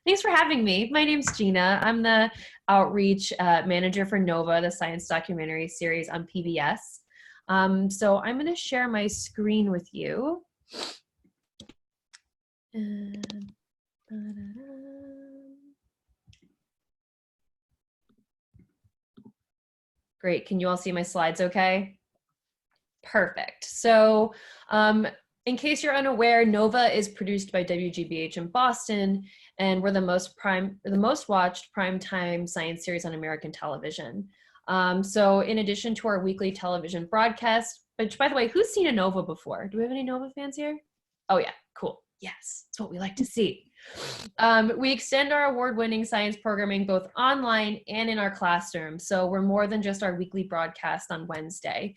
Thanks for having me. My name's Gina. I'm the outreach manager for NOVA, the science documentary series on PBS. So I'm going to share my screen with you. Great. Can you all see my slides okay? Perfect. So in case you're unaware, NOVA is produced by WGBH in Boston, and we're the most watched primetime science series on American television. So in addition to our weekly television broadcast, which by the way, who's seen a NOVA before? Do we have any NOVA fans here? Oh yeah, cool. Yes, that's what we like to see. We extend our award-winning science programming both online and in our classroom. So we're more than just our weekly broadcast on Wednesday.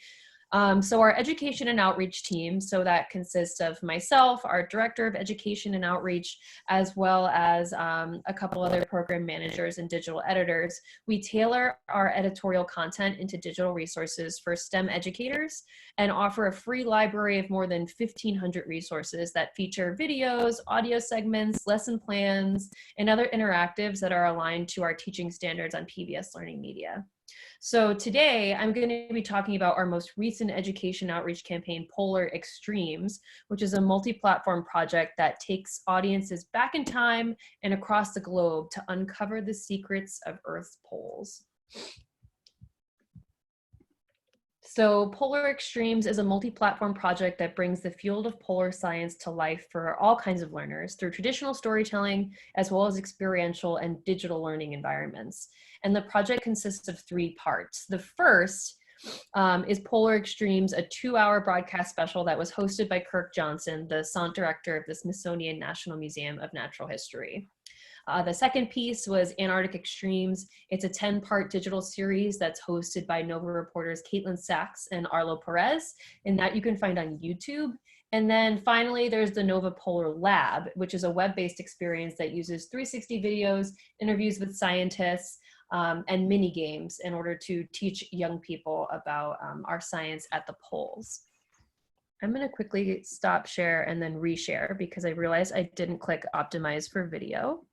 So our education and outreach team, so that consists of myself, our director of education and outreach, as well as a couple other program managers and digital editors. We tailor our editorial content into digital resources for STEM educators and offer a free library of more than 1,500 resources that feature videos, audio segments, lesson plans, and other interactives that are aligned to our teaching standards on PBS Learning Media. So today I'm going to be talking about our most recent education outreach campaign, Polar Extremes, which is a multi-platform project that takes audiences back in time and across the globe to uncover the secrets of Earth's poles. So Polar Extremes is a multi-platform project that brings the field of polar science to life for all kinds of learners through traditional storytelling, as well as experiential and digital learning environments. And the project consists of 3 parts. The first is Polar Extremes, a 2-hour broadcast special that was hosted by Kirk Johnson, the Sant Director of the Smithsonian National Museum of Natural History. The second piece was Antarctic Extremes. It's a 10-part digital series that's hosted by NOVA reporters Caitlin Saks and Arlo Pe, and that you can find on YouTube. And then finally, there's the NOVA Polar Lab, which is a web-based experience that uses 360 videos, interviews with scientists, and mini games in order to teach young people about our science at the poles. I'm going to quickly stop share and then reshare because I realized I didn't click optimize for video.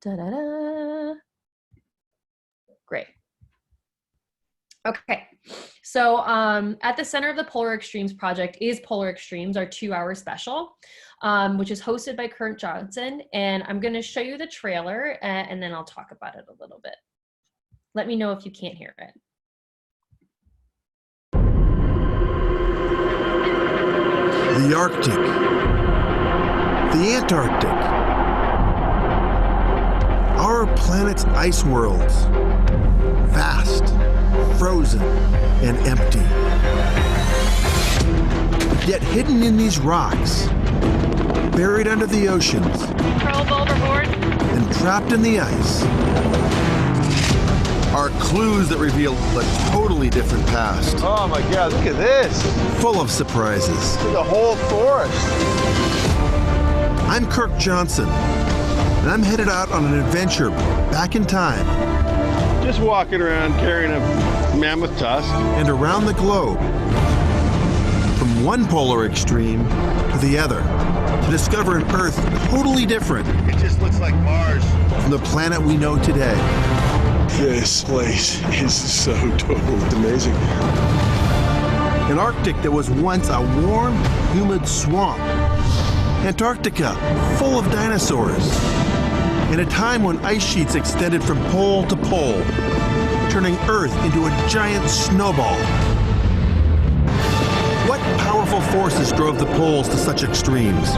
Da-da-da. Great. Okay, so at the center of the Polar Extremes project is Polar Extremes, our 2-hour special, which is hosted by Kirk Johnson. And I'm going to show you the trailer and then I'll talk about it a little bit. Let me know if you can't hear it. The Arctic, the Antarctic, our planet's ice worlds, vast, frozen, and empty. Yet hidden in these rocks, buried under the oceans, Controls overboard, and trapped in the ice, are clues that reveal a totally different past. Oh my God, look at this. Full of surprises. The whole forest. I'm Kirk Johnson, and I'm headed out on an adventure back in time. Just walking around carrying a mammoth tusk. And around the globe, from one polar extreme to the other, to discover an Earth totally different. It just looks like Mars. From the planet we know today. This place is so totally amazing. An Arctic that was once a warm, humid swamp. Antarctica, full of dinosaurs. In a time when ice sheets extended from pole to pole, turning Earth into a giant snowball. What powerful forces drove the poles to such extremes?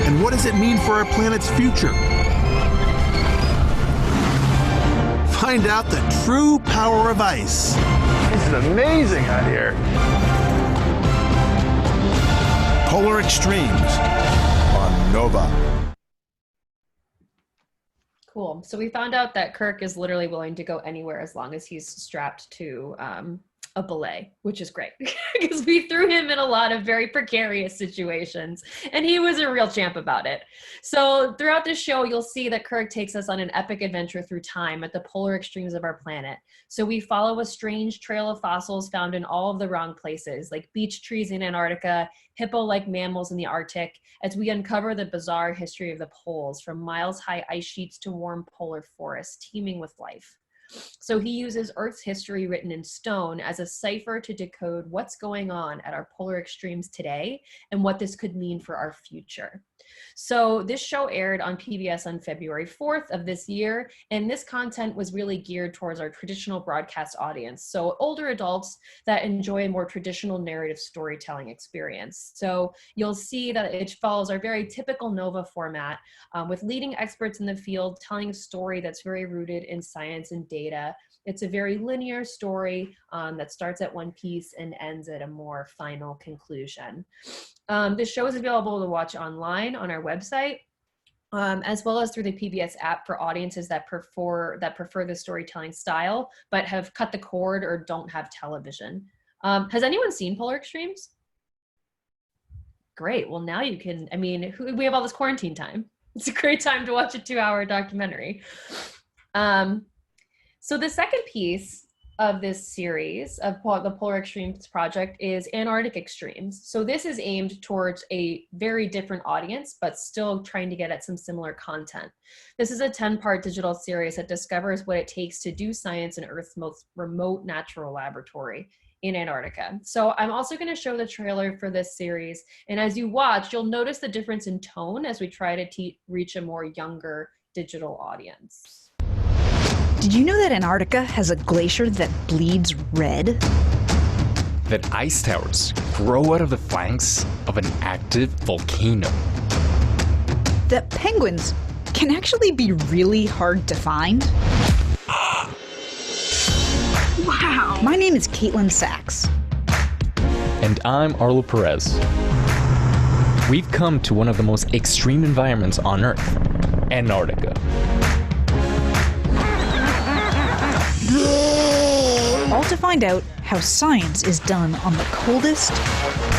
And what does it mean for our planet's future? Find out the true power of ice. This is amazing out here. Polar Extremes on NOVA. Cool. So we found out that Kirk is literally willing to go anywhere as long as he's strapped to a belay, which is great because we threw him in a lot of very precarious situations and he was a real champ about it. So throughout this show, you'll see that Kirk takes us on an epic adventure through time at the polar extremes of our planet. So we follow a strange trail of fossils found in all of the wrong places, like beech trees in Antarctica, hippo-like mammals in the Arctic, as we uncover the bizarre history of the poles, from miles-high ice sheets to warm polar forests teeming with life. So he uses Earth's history written in stone as a cipher to decode what's going on at our polar extremes today and what this could mean for our future. So this show aired on PBS on February 4th of this year, and this content was really geared towards our traditional broadcast audience, so older adults that enjoy a more traditional narrative storytelling experience. So you'll see that it follows our very typical NOVA format, with leading experts in the field telling a story that's very rooted in science and data. It's a very linear story that starts at one piece and ends at a more final conclusion. This show is available to watch online on our website, as well as through the PBS app for audiences that prefer the storytelling style, but have cut the cord or don't have television. Has anyone seen Polar Extremes? Great. Well, now you can, I mean, we have all this quarantine time. It's a great time to watch a 2-hour documentary. So the second piece of this series of the Polar Extremes project is Antarctic Extremes. So this is aimed towards a very different audience, but still trying to get at some similar content. This is a 10-part digital series that discovers what it takes to do science in Earth's most remote natural laboratory in Antarctica. So I'm also going to show the trailer for this series, and as you watch, you'll notice the difference in tone as we try to reach a more younger digital audience. Did you know that Antarctica has a glacier that bleeds red? That ice towers grow out of the flanks of an active volcano. That penguins can actually be really hard to find? Wow! My name is Caitlin Saks. And I'm Arlo Perez. We've come to one of the most extreme environments on Earth, Antarctica. All to find out how science is done on the coldest,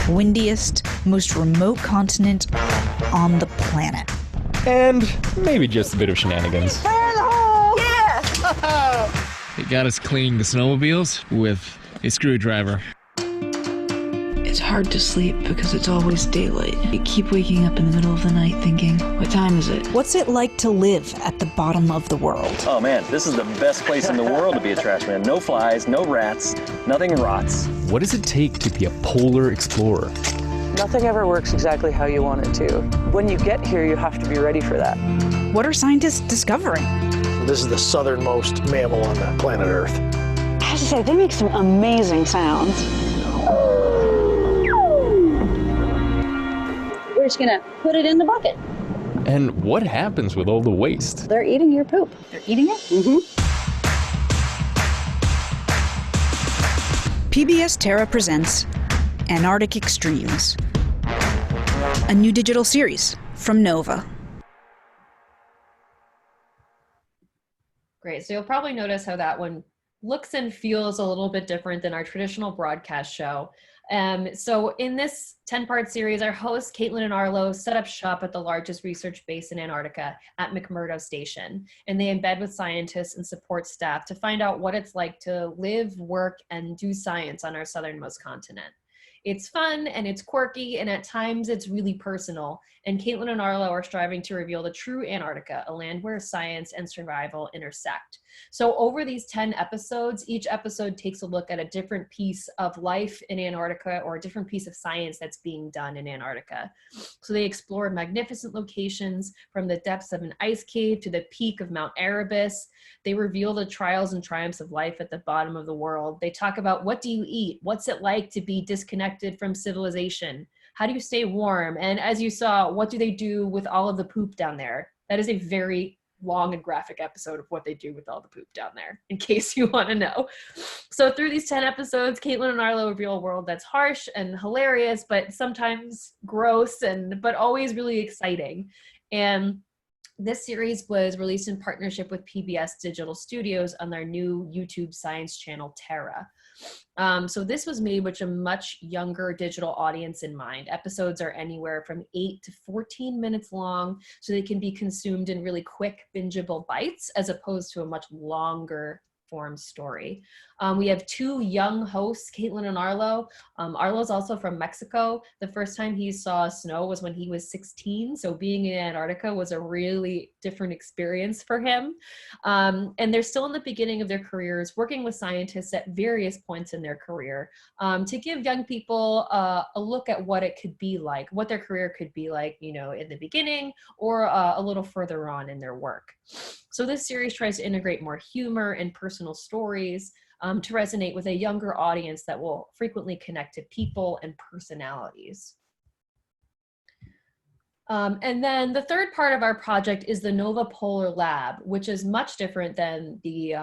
windiest, most remote continent on the planet. And maybe just a bit of shenanigans. Yeah! It got us cleaning the snowmobiles with a screwdriver. It's hard to sleep because it's always daylight. You keep waking up in the middle of the night thinking, what time is it? What's it like to live at the bottom of the world? Oh man, this is the best place in the world to be a trash man. No flies, no rats, nothing rots. What does it take to be a polar explorer? Nothing ever works exactly how you want it to. When you get here, you have to be ready for that. What are scientists discovering? This is the southernmost mammal on the planet Earth. I have to say, they make some amazing sounds. We're just gonna put it in the bucket. And what happens with all the waste? They're eating your poop. They're eating it? Mm-hmm. PBS Terra presents Antarctic Extremes, a new digital series from Nova. Great. So you'll probably notice how that one looks and feels a little bit different than our traditional broadcast show. So in this 10-part series, our hosts, Caitlin and Arlo, set up shop at the largest research base in Antarctica at McMurdo Station, and they embed with scientists and support staff to find out what it's like to live, work, and do science on our southernmost continent. It's fun and it's quirky, and at times it's really personal. And Caitlin and Arlo are striving to reveal the true Antarctica, a land where science and survival intersect. So over these 10 episodes, each episode takes a look at a different piece of life in Antarctica or a different piece of science that's being done in Antarctica. So they explore magnificent locations from the depths of an ice cave to the peak of Mount Erebus. They reveal the trials and triumphs of life at the bottom of the world. They talk about, what do you eat? What's it like to be disconnected from civilization? How do you stay warm? And as you saw, what do they do with all of the poop down there? That is a very long and graphic episode of what they do with all the poop down there, in case you want to know. So through these 10 episodes, Caitlin and Arlo reveal a world that's harsh and hilarious, but sometimes gross, but always really exciting. And this series was released in partnership with PBS Digital Studios on their new YouTube science channel, Terra. So this was made with a much younger digital audience in mind. Episodes are anywhere from 8 to 14 minutes long, so they can be consumed in really quick, bingeable bites, as opposed to a much longer form story. We have two young hosts, Caitlin and Arlo. Arlo's also from Mexico. The first time he saw snow was when he was 16, so being in Antarctica was a really different experience for him. And they're still in the beginning of their careers, working with scientists at various points in their career, to give young people a look at what it could be like, what their career could be like, you know, in the beginning or a little further on in their work. So this series tries to integrate more humor and personal stories to resonate with a younger audience that will frequently connect to people and personalities. And then the third part of our project is the Nova Polar Lab, which is much different than the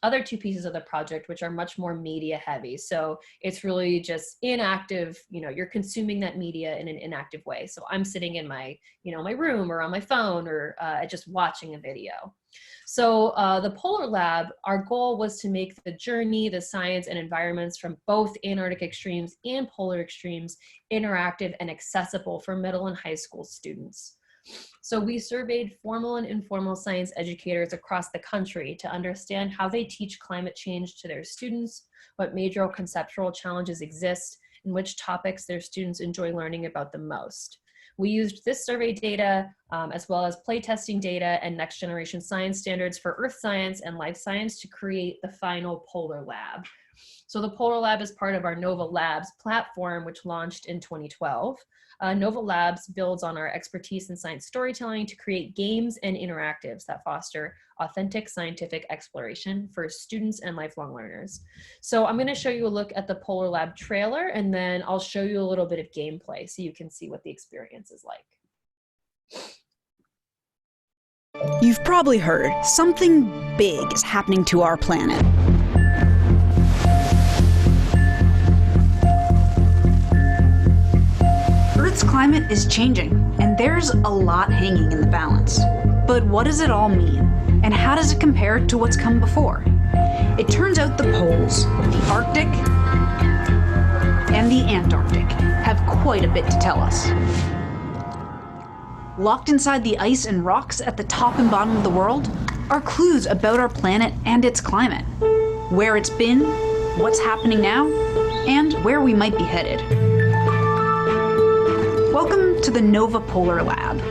other two pieces of the project, which are much more media heavy. So it's really just inactive, you know, you're consuming that media in an inactive way. So I'm sitting in my, you know, my room or on my phone or just watching a video. So the Polar Lab, our goal was to make the journey, the science and environments from both Antarctic extremes and polar extremes interactive and accessible for middle and high school students. So we surveyed formal and informal science educators across the country to understand how they teach climate change to their students, what major conceptual challenges exist, and which topics their students enjoy learning about the most. We used this survey data as well as playtesting data and next generation science standards for earth science and life science to create the final Polar Lab. So the Polar Lab is part of our Nova Labs platform, which launched in 2012. Nova Labs builds on our expertise in science storytelling to create games and interactives that foster authentic scientific exploration for students and lifelong learners. So I'm going to show you a look at the Polar Lab trailer, and then I'll show you a little bit of gameplay so you can see what the experience is like. You've probably heard something big is happening to our planet. Earth's climate is changing, and there's a lot hanging in the balance. But what does it all mean? And how does it compare to what's come before? It turns out the poles, the Arctic and the Antarctic, have quite a bit to tell us. Locked inside the ice and rocks at the top and bottom of the world are clues about our planet and its climate, where it's been, what's happening now, and where we might be headed. Welcome to the Nova Polar Lab.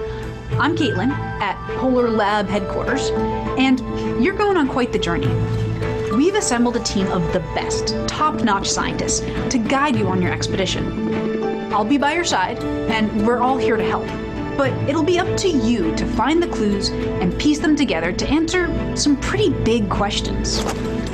I'm Caitlin at Polar Lab headquarters, and you're going on quite the journey. We've assembled a team of the best, top-notch scientists to guide you on your expedition. I'll be by your side, and we're all here to help. But it'll be up to you to find the clues and piece them together to answer some pretty big questions.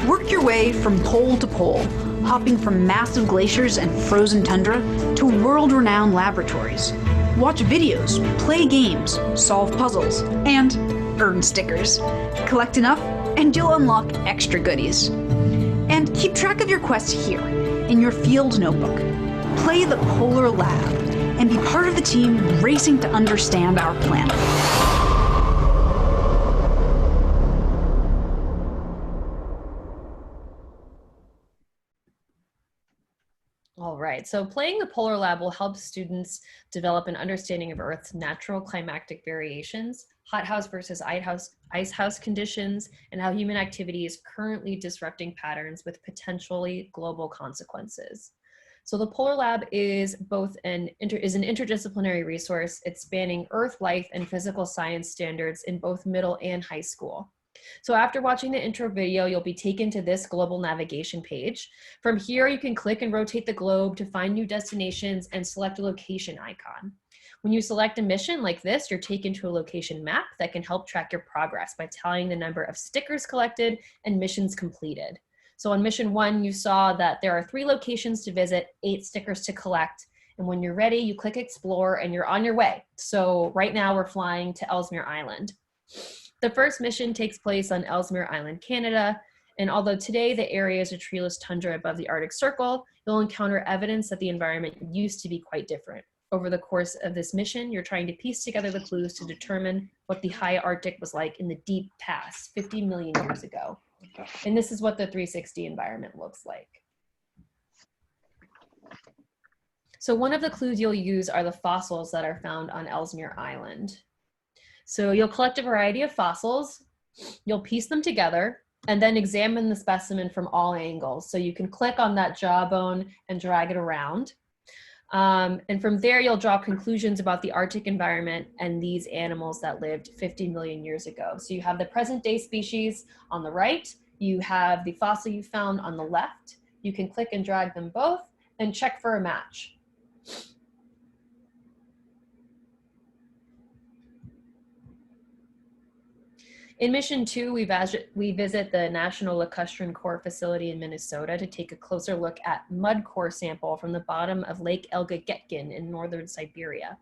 Work your way from pole to pole, hopping from massive glaciers and frozen tundra to world-renowned laboratories. Watch videos, play games, solve puzzles, and earn stickers. Collect enough, and you'll unlock extra goodies. And keep track of your quests here, in your field notebook. Play the Polar Lab, and be part of the team racing to understand our planet. All right, so playing the Polar Lab will help students develop an understanding of Earth's natural climatic variations, hothouse versus icehouse conditions, and how human activity is currently disrupting patterns with potentially global consequences. So the Polar Lab is both an interdisciplinary resource. It's spanning Earth, life, and physical science standards in both middle and high school. So after watching the intro video, you'll be taken to this global navigation page. From here, you can click and rotate the globe to find new destinations and select a location icon. When you select a mission like this, you're taken to a location map that can help track your progress by tallying the number of stickers collected and missions completed. So on mission 1, you saw that there are 3 locations to visit, 8 stickers to collect. And when you're ready, you click explore and you're on your way. So right now we're flying to Ellesmere Island. The first mission takes place on Ellesmere Island, Canada. And although today the area is a treeless tundra above the Arctic Circle, you'll encounter evidence that the environment used to be quite different. Over the course of this mission, you're trying to piece together the clues to determine what the high Arctic was like in the deep past, 50 million years ago. And this is what the 360 environment looks like. So one of the clues you'll use are the fossils that are found on Ellesmere Island. So you'll collect a variety of fossils, you'll piece them together, and then examine the specimen from all angles. So you can click on that jawbone and drag it around. And from there, you'll draw conclusions about the Arctic environment and these animals that lived 50 million years ago. So you have the present day species on the right, you have the fossil you found on the left. You can click and drag them both and check for a match. In Mission 2, we visit the National Lacustrine Core facility in Minnesota to take a closer look at mud core sample from the bottom of Lake Elgagetkin in northern Siberia.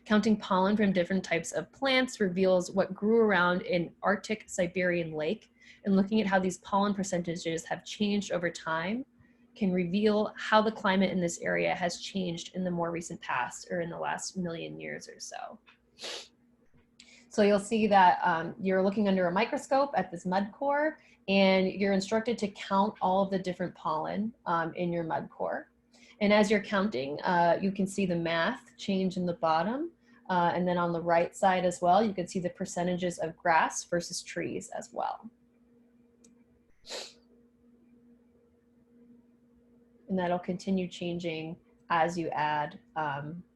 Counting pollen from different types of plants reveals what grew around in Arctic Siberian lake, and looking at how these pollen percentages have changed over time can reveal how the climate in this area has changed in the more recent past, or in the last million years or so. So you'll see that you're looking under a microscope at this mud core, and you're instructed to count all of the different pollen in your mud core. And as you're counting, you can see the math change in the bottom. And then on the right side as well, you can see the percentages of grass versus trees as well. And that'll continue changing as you add,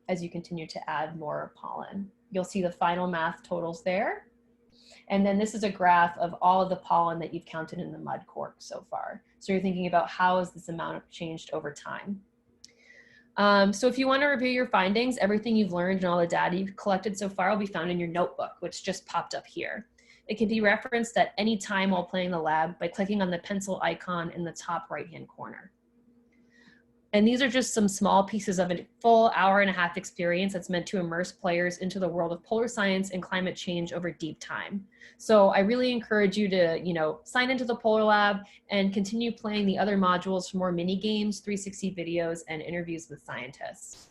as you continue to add more pollen. You'll see the final math totals there. And then this is a graph of all of the pollen that you've counted in the mud core so far. So you're thinking about how has this amount changed over time. So if you want to review your findings, everything you've learned and all the data you've collected so far will be found in your notebook, which just popped up here. It can be referenced at any time while playing the lab by clicking on the pencil icon in the top right-hand corner. And these are just some small pieces of a full hour-and-a-half experience that's meant to immerse players into the world of polar science and climate change over deep time. So I really encourage you to, sign into the Polar Lab and continue playing the other modules for more mini games, 360 videos, and interviews with scientists.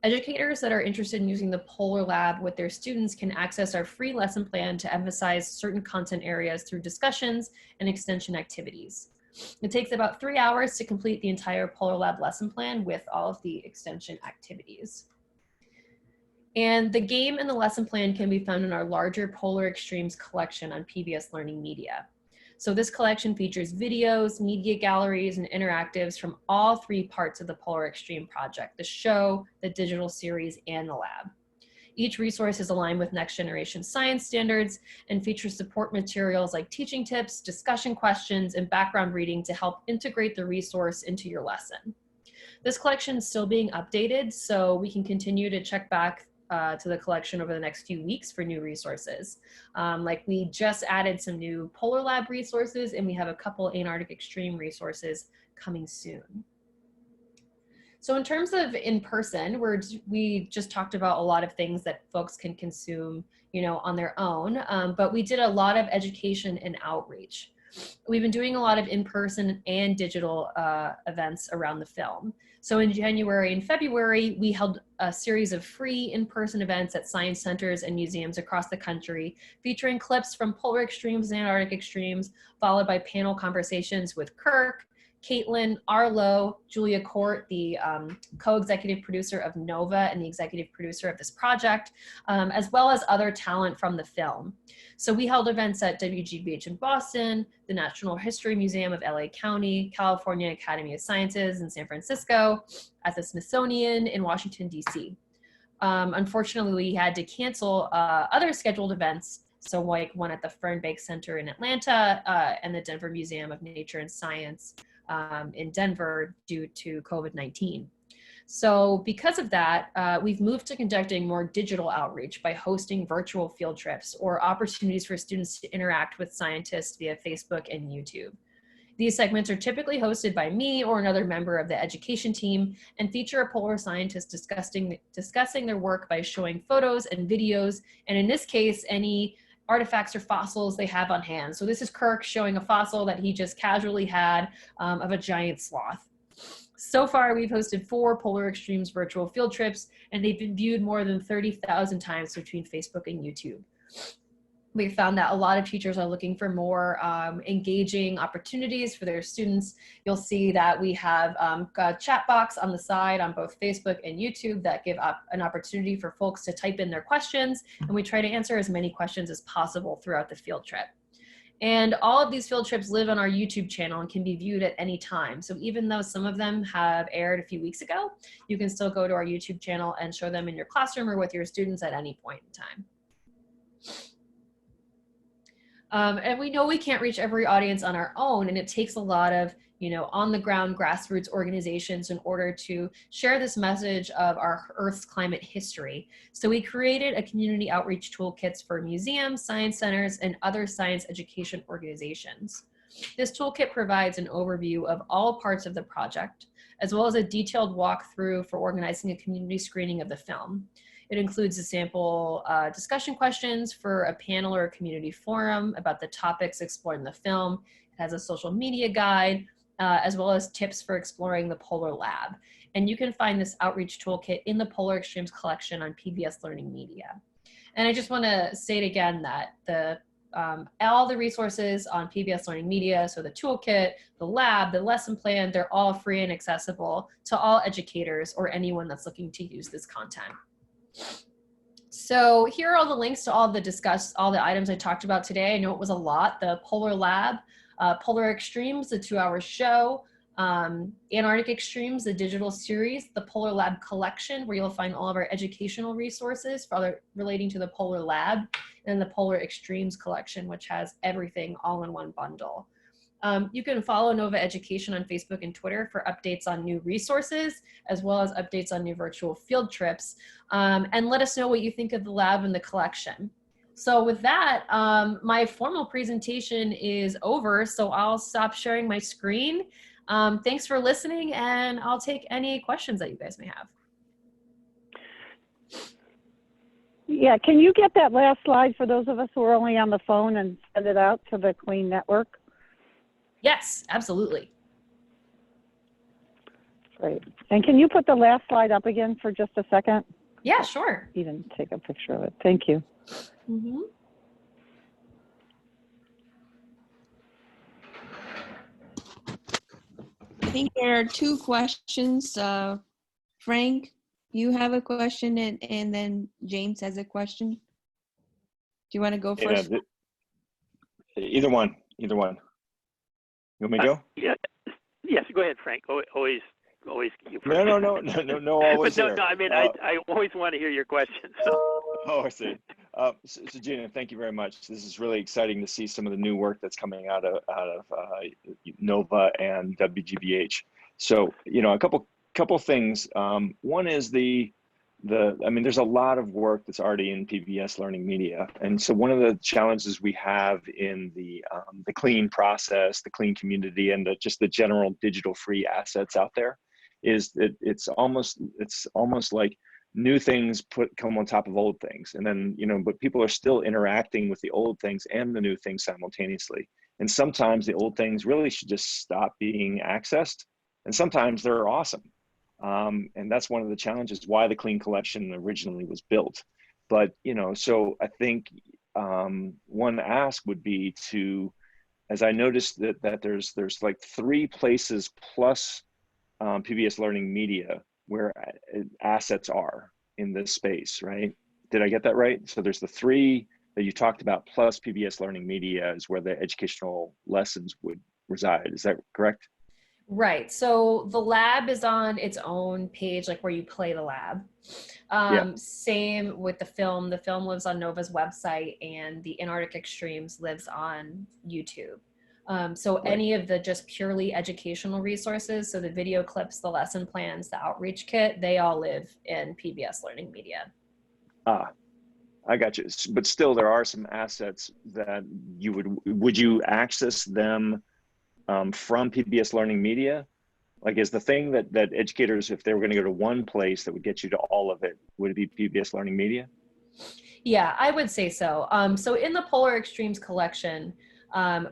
Educators that are interested in using the Polar Lab with their students can access our free lesson plan to emphasize certain content areas through discussions and extension activities. It takes about 3 hours to complete the entire Polar Lab lesson plan with all of the extension activities. And the game and the lesson plan can be found in our larger Polar Extremes collection on PBS Learning Media. So this collection features videos, media galleries, and interactives from all 3 parts of the Polar Extreme project: the show, the digital series, and the lab. Each resource is aligned with next generation science standards and features support materials like teaching tips, discussion questions, and background reading to help integrate the resource into your lesson. This collection is still being updated, so we can continue to check back to the collection over the next few weeks for new resources. Like we just added some new Polar Lab resources, and we have a couple Antarctic Extreme resources coming soon. So in terms of in-person, we just talked about a lot of things that folks can consume, on their own, but we did a lot of education and outreach. We've been doing a lot of in-person and digital events around the film. So in January and February, we held a series of free in-person events at science centers and museums across the country, featuring clips from Polar Extremes and Antarctic Extremes, followed by panel conversations with Kirk, Caitlin, Arlo, Julia Court, the co-executive producer of NOVA and the executive producer of this project, as well as other talent from the film. So we held events at WGBH in Boston, the Natural History Museum of LA County, California Academy of Sciences in San Francisco, at the Smithsonian in Washington, DC. Unfortunately, we had to cancel other scheduled events, so like one at the Fernbank Center in Atlanta and the Denver Museum of Nature and Science in Denver due to COVID-19. So because of that, we've moved to conducting more digital outreach by hosting virtual field trips or opportunities for students to interact with scientists via Facebook and YouTube. These segments are typically hosted by me or another member of the education team and feature a polar scientist discussing their work by showing photos and videos, and in this case, any artifacts or fossils they have on hand. So this is Kirk showing a fossil that he just casually had of a giant sloth. So far, we've hosted 4 Polar Extremes virtual field trips, and they've been viewed more than 30,000 times between Facebook and YouTube. We found that a lot of teachers are looking for more engaging opportunities for their students. You'll see that we have a chat box on the side on both Facebook and YouTube that give up an opportunity for folks to type in their questions, and we try to answer as many questions as possible throughout the field trip. And all of these field trips live on our YouTube channel and can be viewed at any time. So even though some of them have aired a few weeks ago, you can still go to our YouTube channel and show them in your classroom or with your students at any point in time. And we know we can't reach every audience on our own, and it takes a lot of, on the ground grassroots organizations in order to share this message of our Earth's climate history. So we created a community outreach toolkits for museums, science centers, and other science education organizations. This toolkit provides an overview of all parts of the project, as well as a detailed walkthrough for organizing a community screening of the film. It includes a sample discussion questions for a panel or a community forum about the topics explored in the film. It has a social media guide, as well as tips for exploring the Polar Lab. And you can find this outreach toolkit in the Polar Extremes collection on PBS Learning Media. And I just want to state again that all the resources on PBS Learning Media, so the toolkit, the lab, the lesson plan, they're all free and accessible to all educators or anyone that's looking to use this content. So here are all the links to all the items I talked about today. I know it was a lot. The Polar Lab, Polar Extremes, the 2-hour show, Antarctic Extremes, the digital series, the Polar Lab collection, where you'll find all of our educational resources relating to the Polar Lab, and the Polar Extremes collection, which has everything all in one bundle. You can follow Nova Education on Facebook and Twitter for updates on new resources, as well as updates on new virtual field trips. And let us know what you think of the lab and the collection. So with that, my formal presentation is over, so I'll stop sharing my screen. Thanks for listening, and I'll take any questions that you guys may have. Yeah, can you get that last slide for those of us who are only on the phone and send it out to the Clean Network? Yes, absolutely. Great. And can you put the last slide up again for just a second? Yeah, sure. Even take a picture of it. Thank you. Mm-hmm. I think there are 2 questions. Frank, you have a question, and then James has a question. Do you want to go first? Either one. You want me to go? Yeah. Yes, go ahead, Frank. Always. No, always. But no, I mean, I always want to hear your questions. So. Oh, I see. So Gina, thank you very much. This is really exciting to see some of the new work that's coming out of Nova and WGBH. So, a couple things. One is I mean, there's a lot of work that's already in PBS Learning Media. And so one of the challenges we have in the clean process, the clean community, and just the general digital free assets out there is that it's almost like new things come on top of old things. And then, but people are still interacting with the old things and the new things simultaneously. And sometimes the old things really should just stop being accessed. And sometimes they're awesome. And that's one of the challenges why the Clean Collection originally was built. But, so I think one ask would be to, as I noticed that there's like 3 places plus PBS Learning Media where assets are in this space, right? Did I get that right? So there's the 3 that you talked about plus PBS Learning Media is where the educational lessons would reside. Is that correct? Right. So the lab is on its own page, like where you play the lab. Same with the film. The film lives on Nova's website, and the Antarctic Extremes lives on YouTube. So any of the just purely educational resources, so the video clips, the lesson plans, the outreach kit, they all live in PBS Learning Media. I got you. But still, there are some assets that would you access them from PBS Learning Media? Like, is the thing that educators, if they were going to go to one place that would get you to all of it, would it be PBS Learning Media? Yeah, I would say so. So in the Polar Extremes collection,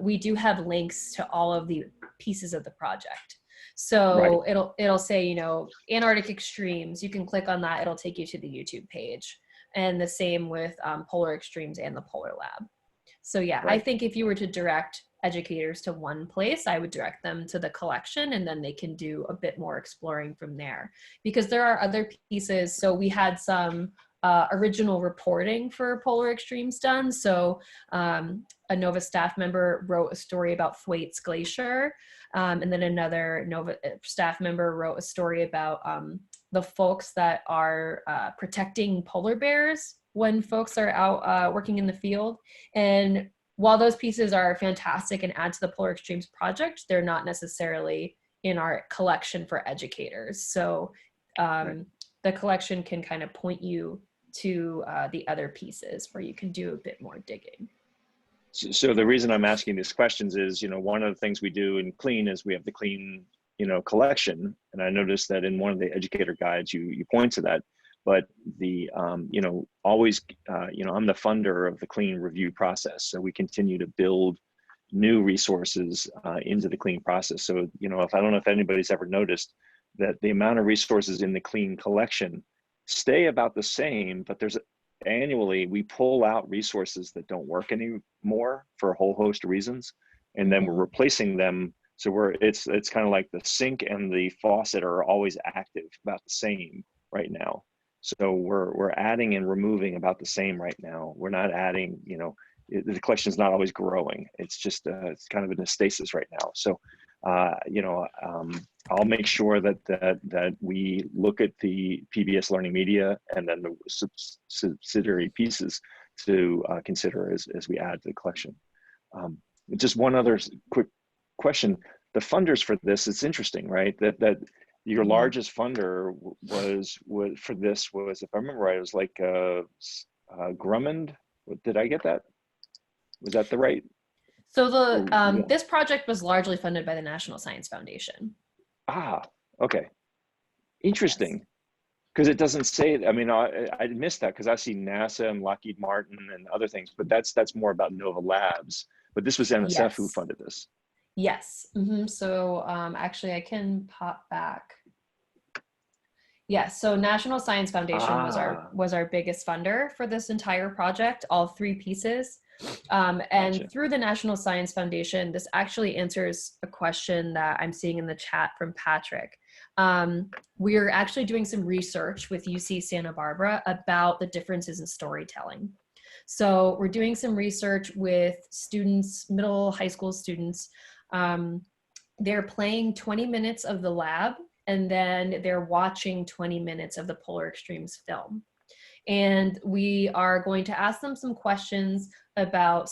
we do have links to all of the pieces of the project. So it'll say, Antarctic Extremes. You can click on that. It'll take you to the YouTube page. And the same with Polar Extremes and the Polar Lab. Ah, I got you. But still, there are some assets that you would you access them from PBS Learning Media? So yeah, I think if you were to direct educators to one place, I would direct them to the collection, and then they can do a bit more exploring from there, because there are other pieces. So we had some original reporting for Polar Extremes done. So a NOVA staff member wrote a story about Thwaites Glacier, and then another NOVA staff member wrote a story about the folks that are protecting polar bears when folks are out working in the field. And while those pieces are fantastic and add to the Polar Extremes project, they're not necessarily in our collection for educators. So the collection can kind of point you to the other pieces where you can do a bit more digging. So the reason I'm asking these questions is, one of the things we do in CLEAN is we have the CLEAN, collection. And I noticed that in one of the educator guides, you point to that. But the, always, I'm the funder of the CLEAN review process. So we continue to build new resources into the CLEAN process. So, I don't know if anybody's ever noticed that the amount of resources in the CLEAN collection stay about the same, but annually we pull out resources that don't work anymore for a whole host of reasons. And then we're replacing them. So it's kind of like the sink and the faucet are always active, about the same right now. So we're adding and removing about the same right now. We're not adding, the collection is not always growing. It's just, it's kind of in a stasis right now. So, I'll make sure that we look at the PBS Learning Media and then the subsidiary pieces to consider as we add to the collection. Just one other quick question. The funders for this, it's interesting, right? That your largest funder was for this, if I remember right, it was like Grummond. Did I get that? Was that the right? So this project was largely funded by the National Science Foundation. Ah, okay. Interesting. Because it doesn't say, I mean, I missed that because I see NASA and Lockheed Martin and other things, but that's more about NOVA Labs. But this was NSF who funded this. Yes. So actually I can pop back. Yes, so National Science Foundation was our biggest funder for this entire project, all three pieces. And through the National Science Foundation, this actually answers a question that I'm seeing in the chat from Patrick. We're actually doing some research with UC Santa Barbara about the differences in storytelling. So we're doing some research with students, high school students. They're playing 20 minutes of the lab, and then they're watching 20 minutes of the Polar Extremes film. And we are going to ask them some questions about,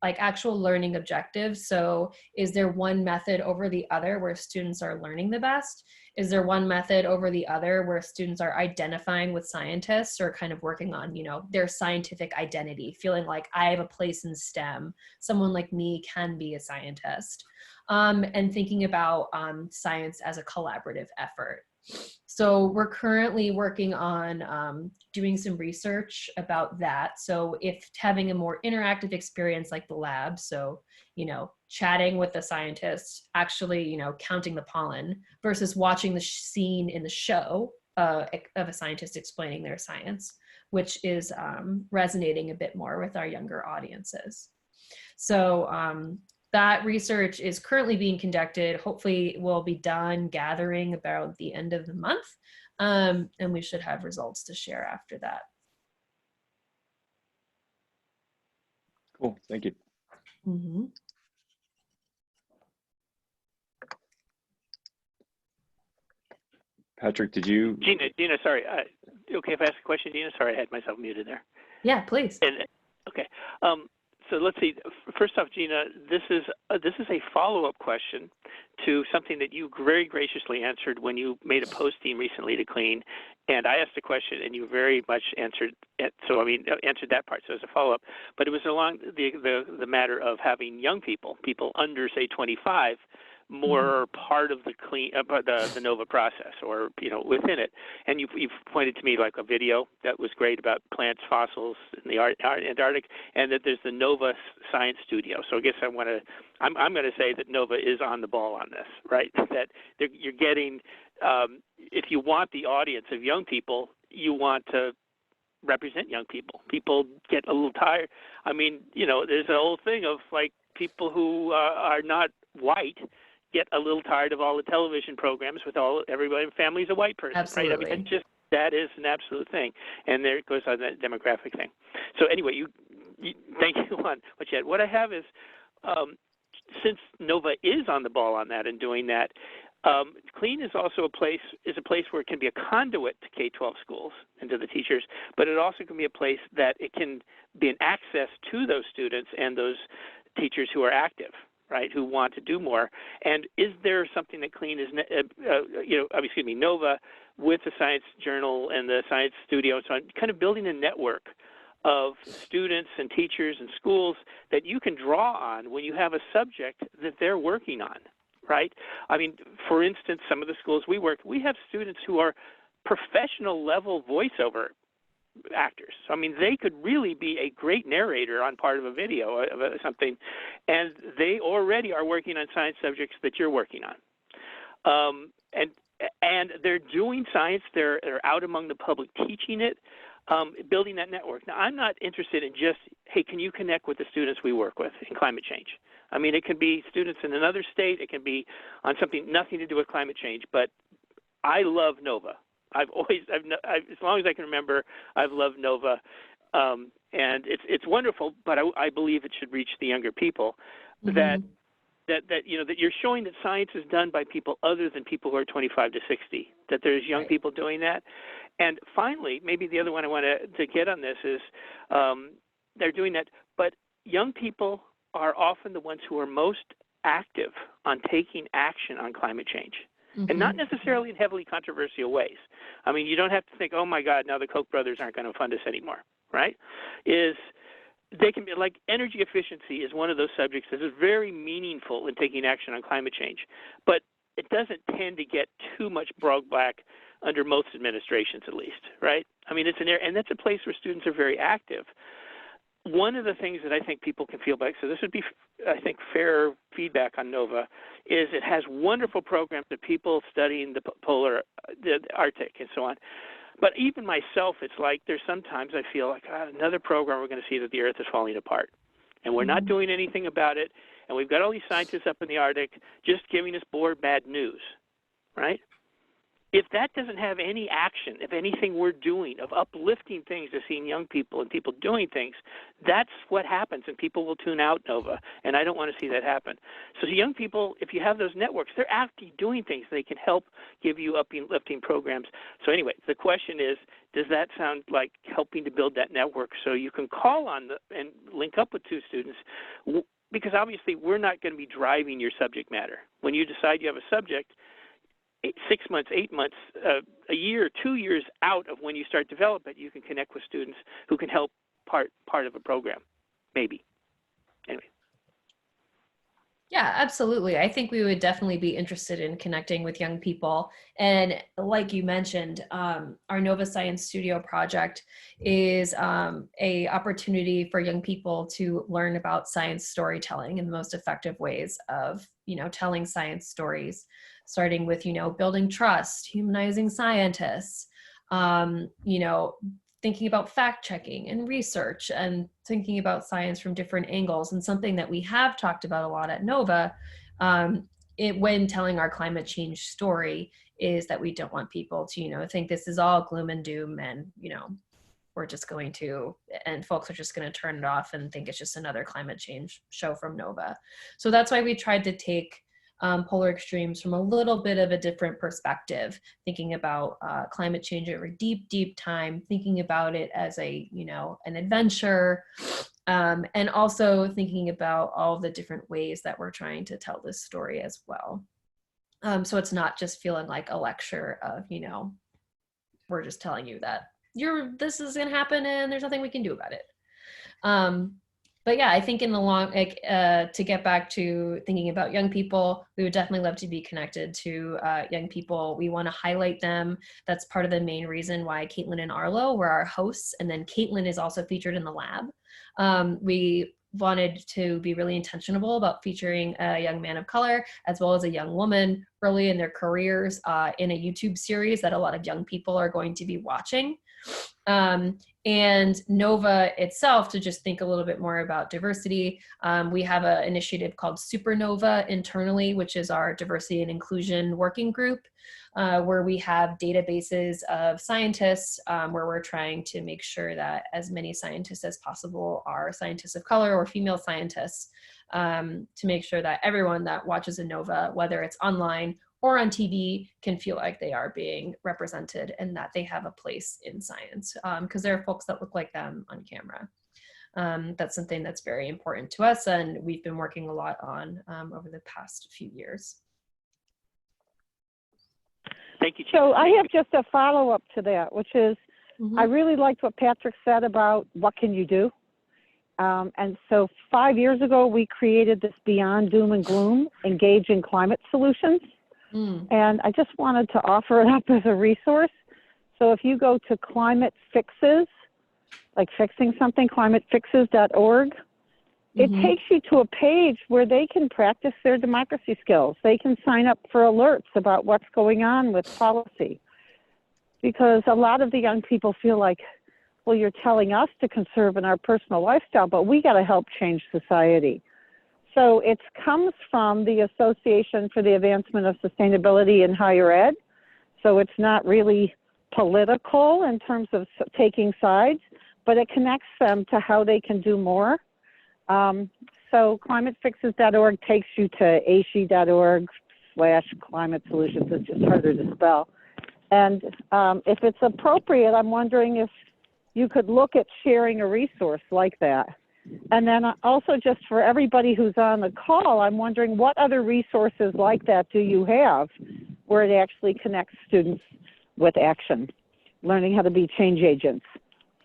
like actual learning objectives. So is there one method over the other where students are learning the best? Is there one method over the other where students are identifying with scientists or kind of working on, their scientific identity, feeling like I have a place in STEM, someone like me can be a scientist, and thinking about science as a collaborative effort. So we're currently working on doing some research about that. So if having a more interactive experience like the lab, so, chatting with the scientists, actually, counting the pollen versus watching the scene in the show of a scientist explaining their science, which is resonating a bit more with our younger audiences. So that research is currently being conducted. Hopefully will be done gathering about the end of the month. And we should have results to share after that. Cool, thank you. Mm-hmm. Patrick, did you? Gina, sorry. Okay, if I ask a question, Gina? Sorry, I had myself muted there. Yeah, please. Okay. So let's see. First off, Gina, this is a follow-up question to something that you very graciously answered when you made a posting recently to CLEAN, and I asked a question and you very much answered it. So answered that part. So as a follow-up, but it was along the matter of having young people under say 25, more part of the the NOVA process, or within it. And you've pointed to me like a video that was great about plants, fossils in the Antarctic, and that there's the NOVA Science Studio. So I guess I'm going to say that NOVA is on the ball on this, right? That you're getting, if you want the audience of young people, you want to represent young people. People get a little tired. I mean, there's a whole thing of like people who are not white get a little tired of all the television programs with everybody. Family's a white person, Absolutely. right? I mean, that is an absolute thing, and there goes on that demographic thing. So anyway, you thank you on what you had. What I have is, since NOVA is on the ball on that and doing that, Clean is also a place where it can be a conduit to K-12 schools and to the teachers, but it also can be a place that it can be an access to those students and those teachers who are active, right, who want to do more. And is there something that Clean is, NOVA with the Science Journal and the Science Studio and so on, kind of building a network of students and teachers and schools that you can draw on when you have a subject that they're working on, right? I mean, for instance, some of the schools we have students who are professional level voiceover actors. So, I mean, they could really be a great narrator on part of a video of something, and they already are working on science subjects that you're working on. And they're doing science. They're out among the public teaching it, building that network. Now, I'm not interested in just, hey, can you connect with the students we work with in climate change? I mean, it can be students in another state. It can be on something nothing to do with climate change. But I love NOVA. I've as long as I can remember, I've loved NOVA, and it's wonderful. But I believe it should reach the younger people. That you're showing that science is done by people other than people who are 25 to 60. That there's young people doing that. And finally, maybe the other one I want to get on this is they're doing that, but young people are often the ones who are most active on taking action on climate change. And not necessarily in heavily controversial ways. I mean, you don't have to think, oh my God, now the Koch brothers aren't going to fund us anymore, right? They can be like energy efficiency is one of those subjects that is very meaningful in taking action on climate change, but it doesn't tend to get too much broad black under most administrations, at least, right? I mean, and that's a place where students are very active. One of the things that I think people can feel back, so this would be, I think, fair feedback on NOVA, is it has wonderful programs of people studying the Arctic and so on. But even myself, it's like there's sometimes I feel like, another program we're going to see that the Earth is falling apart. And we're not doing anything about it. And we've got all these scientists up in the Arctic just giving us bad news, right? If that doesn't have any action, if anything we're doing of uplifting things to seeing young people and people doing things, that's what happens, and people will tune out NOVA, and I don't want to see that happen. So young people, if you have those networks, they're actually doing things. They can help give you uplifting programs. So anyway, the question is, does that sound like helping to build that network so you can call on and link up with two students? Because obviously we're not going to be driving your subject matter. When you decide you have a subject, 6 months, 8 months, a year, 2 years out of when you start develop it, you can connect with students who can help part of a program, maybe. Anyway. Yeah, absolutely. I think we would definitely be interested in connecting with young people. And like you mentioned, our Nova Science Studio project is a opportunity for young people to learn about science storytelling and the most effective ways of, telling science stories, starting with, building trust, humanizing scientists, thinking about fact checking and research and thinking about science from different angles. And something that we have talked about a lot at NOVA when telling our climate change story is that we don't want people to, think this is all gloom and doom and, we're just going to, and folks are just going to turn it off and think it's just another climate change show from NOVA. So that's why we tried to take polar extremes from a little bit of a different perspective, thinking about climate change over deep, deep time, thinking about it as an adventure, and also thinking about all the different ways that we're trying to tell this story as well. So it's not just feeling like a lecture of, we're just telling you that this is going to happen and there's nothing we can do about it. But yeah, I think in the long, to get back to thinking about young people, we would definitely love to be connected to young people. We want to highlight them. That's part of the main reason why Caitlin and Arlo were our hosts. And then Caitlin is also featured in the lab. We wanted to be really intentional about featuring a young man of color as well as a young woman early in their careers in a YouTube series that a lot of young people are going to be watching. And NOVA itself, to just think a little bit more about diversity, we have an initiative called Supernova internally, which is our diversity and inclusion working group, where we have databases of scientists, where we're trying to make sure that as many scientists as possible are scientists of color or female scientists, to make sure that everyone that watches a NOVA, whether it's online or on TV, can feel like they are being represented and that they have a place in science, because there are folks that look like them on camera. That's something that's very important to us, and we've been working a lot on over the past few years. Thank you. So I have just a follow-up to that, which is, I really liked what Patrick said about what can you do. And so 5 years ago, we created this Beyond Doom and Gloom, Engage in Climate Solutions. And I just wanted to offer it up as a resource. So if you go to Climate Fixes, like fixing something, climatefixes.org, it takes you to a page where they can practice their democracy skills. They can sign up for alerts about what's going on with policy. Because a lot of the young people feel like, well, you're telling us to conserve in our personal lifestyle, but we got to help change society. So it comes from the Association for the Advancement of Sustainability in Higher Ed. So it's not really political in terms of taking sides, but it connects them to how they can do more. So climatefixes.org takes you to aishi.org/climate solutions. It's just harder to spell. And if it's appropriate, I'm wondering if you could look at sharing a resource like that. And then also, just for everybody who's on the call, I'm wondering what other resources like that do you have where it actually connects students with action, learning how to be change agents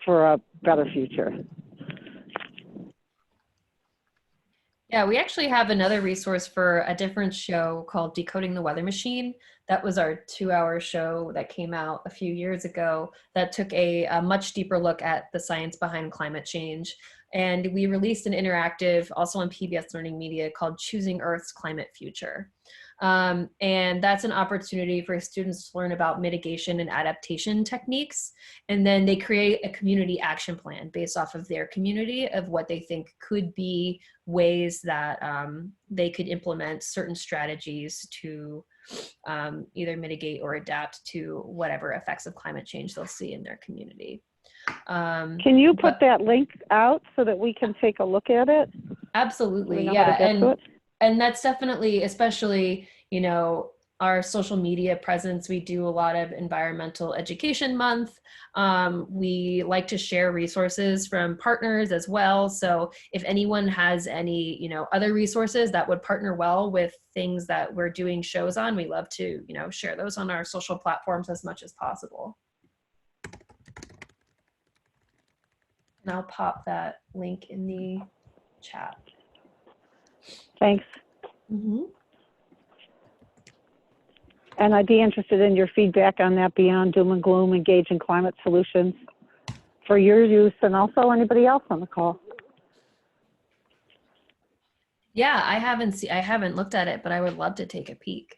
for a better future? Yeah, we actually have another resource for a different show called Decoding the Weather Machine. That was our 2-hour show that came out a few years ago that took a much deeper look at the science behind climate change. And we released an interactive, also on PBS Learning Media, called Choosing Earth's Climate Future. And that's an opportunity for students to learn about mitigation and adaptation techniques. And then they create a community action plan based off of their community of what they think could be ways that they could implement certain strategies to either mitigate or adapt to whatever effects of climate change they'll see in their community. Can you put that link out so that we can take a look at it? Absolutely, yeah. And that's definitely, especially, you know, our social media presence. We do a lot of Environmental Education Month. We like to share resources from partners as well. So if anyone has any, you know, other resources that would partner well with things that we're doing shows on, we love to, you know, share those on our social platforms as much as possible. And I'll pop that link in the chat. Thanks. And I'd be interested in your feedback on that Beyond Doom and Gloom, Engage in Climate Solutions for your use and also anybody else on the call. Yeah, I haven't looked at it, but I would love to take a peek.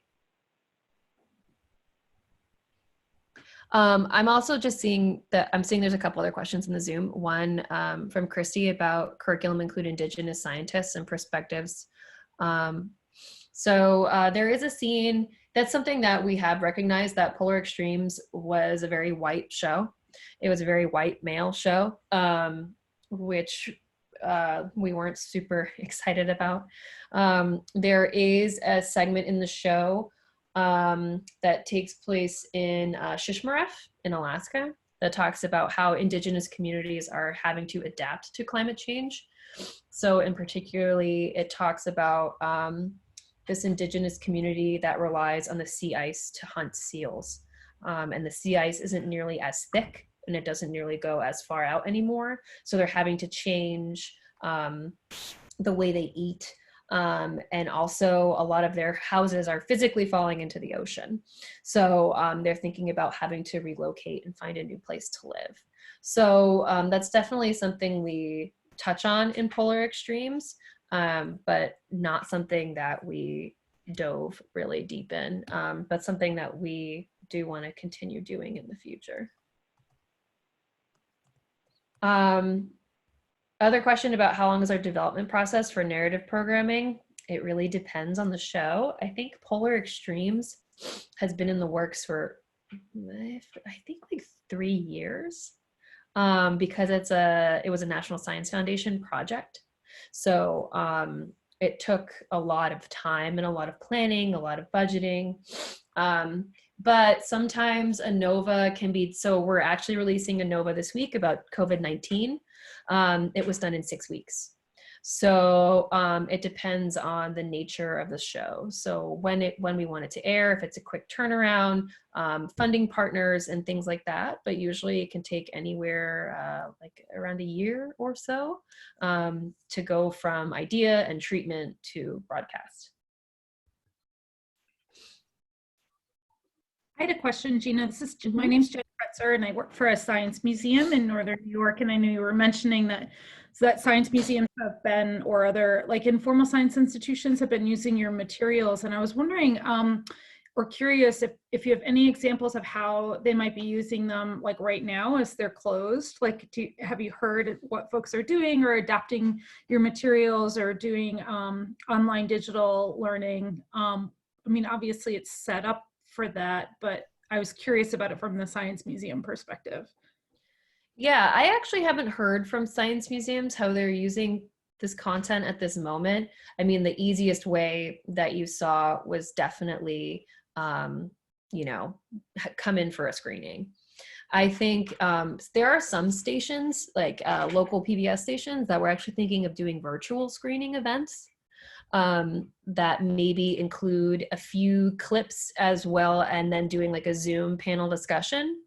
I'm also just seeing that there's a couple other questions in the Zoom. One from Christy about curriculum include Indigenous scientists and perspectives. So there is a scene, that's something that we have recognized, that Polar Extremes was a very white show. It was a very white male show, which we weren't super excited about. There is a segment in the show that takes place in Shishmaref in Alaska that talks about how Indigenous communities are having to adapt to climate change. So in particularly, it talks about this Indigenous community that relies on the sea ice to hunt seals. And the sea ice isn't nearly as thick and it doesn't nearly go as far out anymore. So they're having to change the way they eat. And also a lot of their houses are physically falling into the ocean. So they're thinking about having to relocate and find a new place to live. So that's definitely something we touch on in Polar Extremes, but not something that we dove really deep in, but something that we do want to continue doing in the future. Other question about how long is our development process for narrative programming? It really depends on the show. I think Polar Extremes has been in the works for, I think, like 3 years, because it was a National Science Foundation project. So it took a lot of time and a lot of planning, a lot of budgeting. But sometimes a NOVA can be, so we're actually releasing a NOVA this week about COVID-19. It was done in 6 weeks. So it depends on the nature of the show. So when we want it to air, if it's a quick turnaround, funding partners and things like that. But usually it can take anywhere like around a year or so to go from idea and treatment to broadcast. I had a question, Gina. My name's Jen Kretzer, and I work for a science museum in Northern New York. And I know you were mentioning that science museums have been, or other like informal science institutions have been using your materials. And I was wondering, or curious if you have any examples of how they might be using them, like right now as they're closed. Like, have you heard what folks are doing or adapting your materials or doing online digital learning? I mean, obviously it's set up for that, but I was curious about it from the science museum perspective. Yeah, I actually haven't heard from science museums how they're using this content at this moment. I mean, the easiest way that you saw was definitely, you know, come in for a screening. I think there are some stations, like local PBS stations, that were actually thinking of doing virtual screening events. That maybe include a few clips as well, and then doing like a Zoom panel discussion,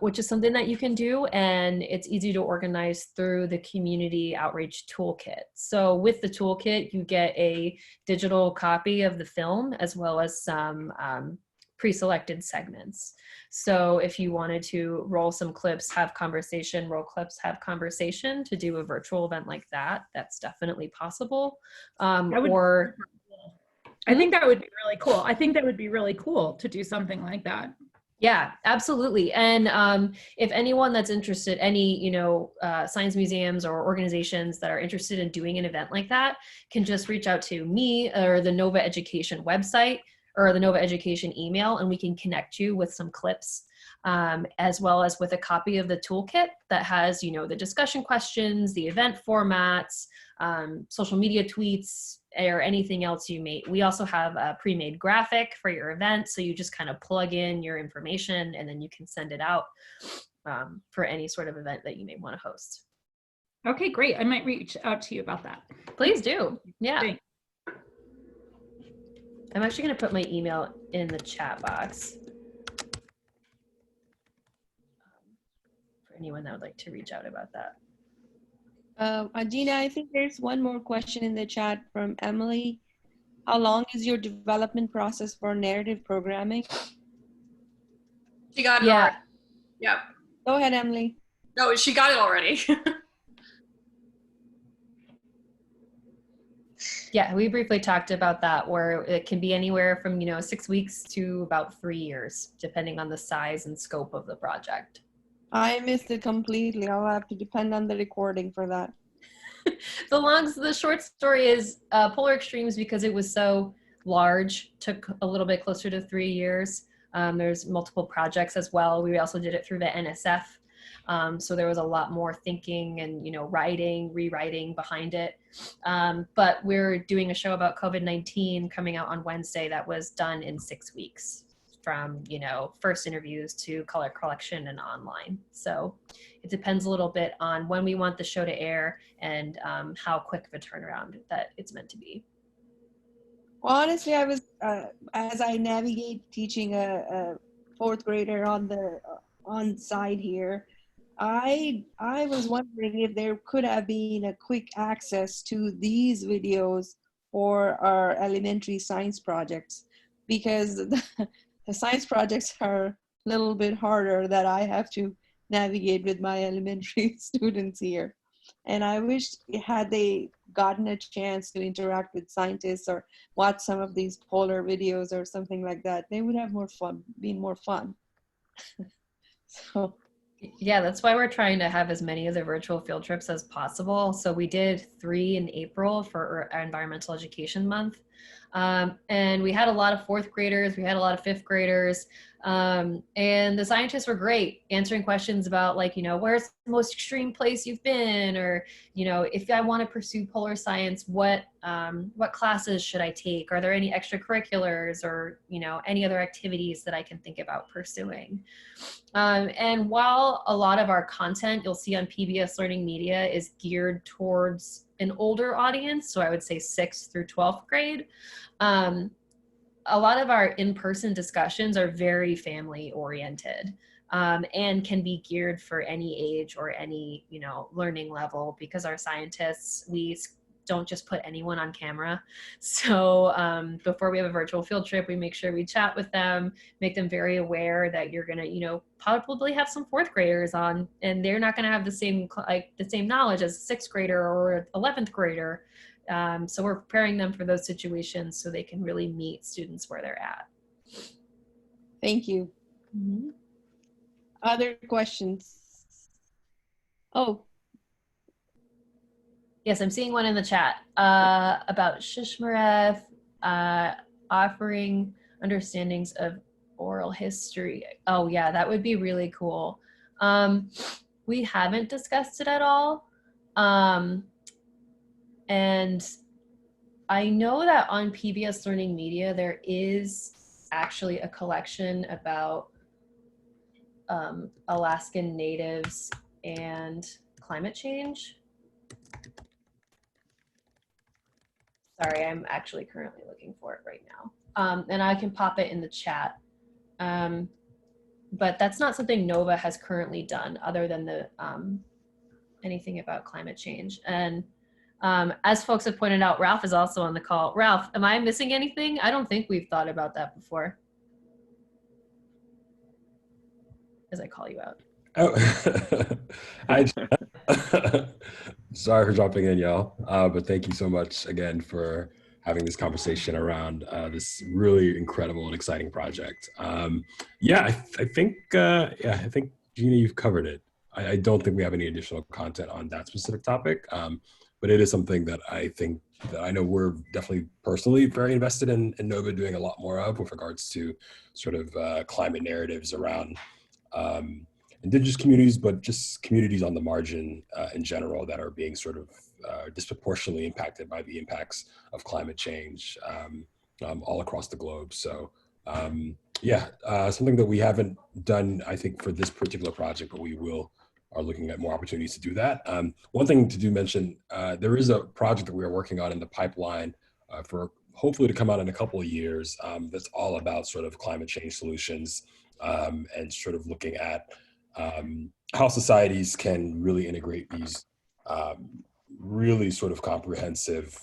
which is something that you can do, and it's easy to organize through the community outreach toolkit. So with the toolkit, you get a digital copy of the film as well as some pre-selected segments. So if you wanted to roll some clips, have conversation, roll clips, have conversation, to do a virtual event like that, that's definitely possible. I think that would be really cool. I think that would be really cool to do something like that. Yeah, absolutely. And if anyone that's interested, any, science museums or organizations that are interested in doing an event like that, can just reach out to me or the Nova Education website or the Nova Education email, and we can connect you with some clips, as well as with a copy of the toolkit that has, the discussion questions, the event formats, social media tweets, or anything else you may. We also have a pre-made graphic for your event, so you just kind of plug in your information and then you can send it out for any sort of event that you may want to host. Okay, great. I might reach out to you about that. Please do. Yeah. Thanks. I'm actually going to put my email in the chat box for anyone that would like to reach out about that. Gina, I think there's one more question in the chat from Emily. How long is your development process for narrative programming? She got it already. Yep. Go ahead, Emily. No, she got it already. Yeah, we briefly talked about that, where it can be anywhere from 6 weeks to about 3 years, depending on the size and scope of the project. I missed it completely. I'll have to depend on the recording for that. The short story is Polar Extremes, because it was so large, took a little bit closer to 3 years. There's multiple projects as well. We also did it through the NSF. So there was a lot more thinking and, writing, rewriting behind it. But we're doing a show about COVID-19 coming out on Wednesday that was done in 6 weeks, from, first interviews to color collection and online. So it depends a little bit on when we want the show to air and how quick of a turnaround that it's meant to be. Well, honestly, I was, as I navigate teaching a fourth grader on site here, I was wondering if there could have been a quick access to these videos for our elementary science projects, because the science projects are a little bit harder that I have to navigate with my elementary students here. And I wish, had they gotten a chance to interact with scientists or watch some of these polar videos or something like that, they would have been more fun. So. Yeah, that's why we're trying to have as many of the virtual field trips as possible. So we did 3 in April for our Environmental Education Month. And we had a lot of 4th graders, we had a lot of 5th graders, and the scientists were great answering questions about, like, where's the most extreme place you've been, or, if I want to pursue polar science, what classes should I take? Are there any extracurriculars or, any other activities that I can think about pursuing? And while a lot of our content you'll see on PBS Learning Media is geared towards an older audience, so I would say 6th through 12th grade, a lot of our in-person discussions are very family oriented, and can be geared for any age or any, learning level, because our scientists, we don't just put anyone on camera. So before we have a virtual field trip, we make sure we chat with them, make them very aware that you're gonna, probably have some 4th graders on, and they're not gonna have the same knowledge as a 6th grader or 11th grader. So we're preparing them for those situations so they can really meet students where they're at. Thank you. Mm-hmm. Other questions? Oh. Yes, I'm seeing one in the chat about Shishmaref offering understandings of oral history. Oh yeah, that would be really cool. We haven't discussed it at all. And I know that on PBS Learning Media, there is actually a collection about Alaskan natives and climate change. Sorry, I'm actually currently looking for it right now. And I can pop it in the chat. But that's not something NOVA has currently done, other than the anything about climate change. And as folks have pointed out, Ralph is also on the call. Ralph, am I missing anything? I don't think we've thought about that before. As I call you out. Oh, sorry for jumping in, y'all. But thank you so much again for having this conversation around this really incredible and exciting project. I think Gina, you've covered it. I don't think we have any additional content on that specific topic, but it is something that I think that I know we're definitely personally very invested in NOVA doing a lot more of, with regards to sort of climate narratives around indigenous communities, but just communities on the margin in general that are being sort of disproportionately impacted by the impacts of climate change all across the globe. So something that we haven't done, I think, for this particular project, but we are looking at more opportunities to do that. One thing to mention, there is a project that we are working on in the pipeline for hopefully to come out in a couple of years that's all about sort of climate change solutions and sort of looking at how societies can really integrate these really sort of comprehensive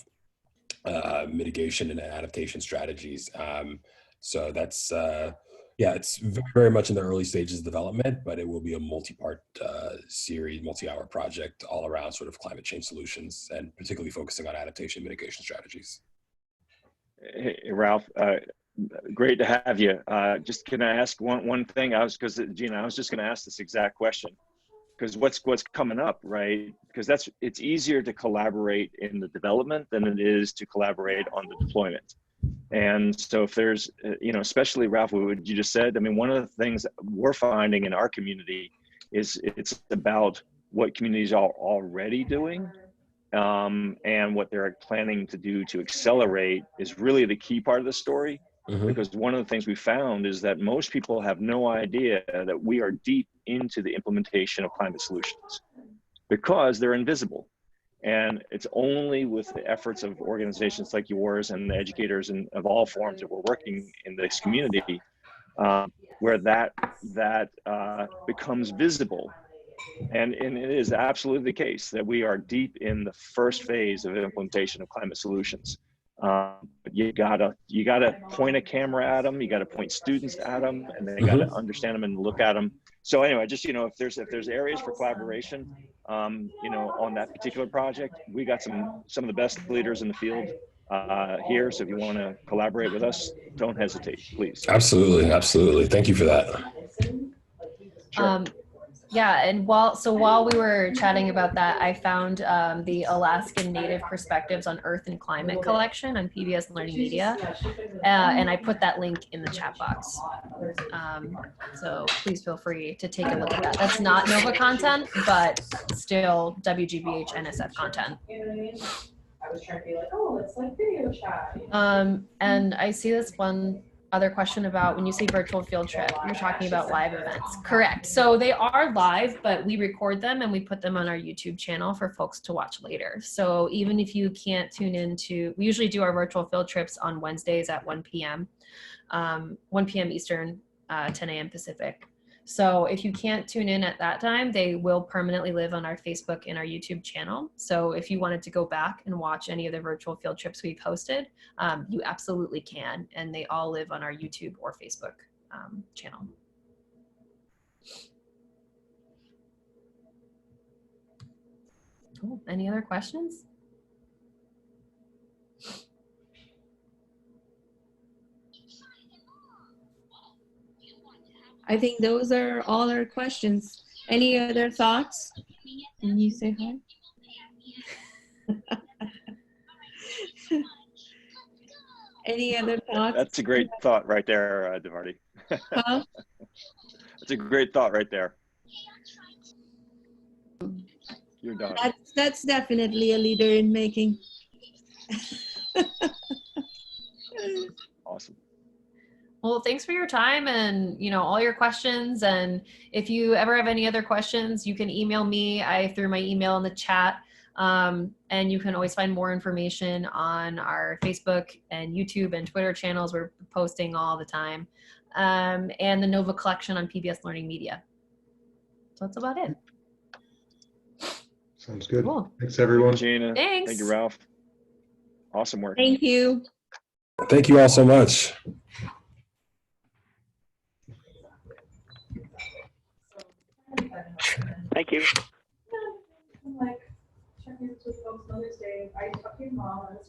mitigation and adaptation strategies. So that's, it's very much in the early stages of development, but it will be a multi-part series, multi-hour project all around sort of climate change solutions, and particularly focusing on adaptation mitigation strategies. Hey, Ralph, great to have you. Just can I ask one thing? Gina, I was just going to ask this exact question, because what's coming up, right? Because it's easier to collaborate in the development than it is to collaborate on the deployment. And so if there's, especially Ralph, what you just said, I mean, one of the things that we're finding in our community is it's about what communities are already doing. And what they're planning to do to accelerate is really the key part of the story. Mm-hmm. Because one of the things we found is that most people have no idea that we are deep into the implementation of climate solutions because they're invisible. And it's only with the efforts of organizations like yours and the educators of all forms that we're working in this community where that becomes visible. And it is absolutely the case that we are deep in the first phase of implementation of climate solutions. You gotta point a camera at them, you gotta point students at them, and they gotta understand them and look at them. So anyway, just if there's areas for collaboration, on that particular project, we got some of the best leaders in the field here. So if you want to collaborate with us, don't hesitate, please. Absolutely. Thank you for that. Sure. Yeah, and while we were chatting about that, I found the Alaskan Native Perspectives on Earth and Climate collection on PBS Learning Media, and I put that link in the chat box. So please feel free to take a look at that. That's not NOVA content, but still WGBH NSF content. I was trying to be like, oh, it's like video chat. And I see this one other question about when you say virtual field trip, you're talking about live events. Correct. So they are live, but we record them and we put them on our YouTube channel for folks to watch later. So even if you can't tune into, we usually do our virtual field trips on Wednesdays at 1 p.m. 1 p.m. Eastern, 10 a.m. Pacific. So if you can't tune in at that time, they will permanently live on our Facebook and our YouTube channel. So if you wanted to go back and watch any of the virtual field trips we've hosted, you absolutely can. And they all live on our YouTube or Facebook channel. Cool. Any other questions? I think those are all our questions. Any other thoughts? Can you say hi? Any other thoughts? That's a great thought right there, Devarty. Huh? That's a great thought right there. You're done. That's definitely a leader in making. Awesome. Well, thanks for your time and, all your questions. And if you ever have any other questions, you can email me. I threw my email in the chat. And you can always find more information on our Facebook and YouTube and Twitter channels. We're posting all the time. And the NOVA collection on PBS Learning Media. So that's about it. Sounds good. Cool. Thanks, everyone. Gina. Thanks. Thank you, Ralph. Awesome work. Thank you. Thank you all so much. Thank you. I'm like checking with folks Mother's Day. I talked to your mom. I was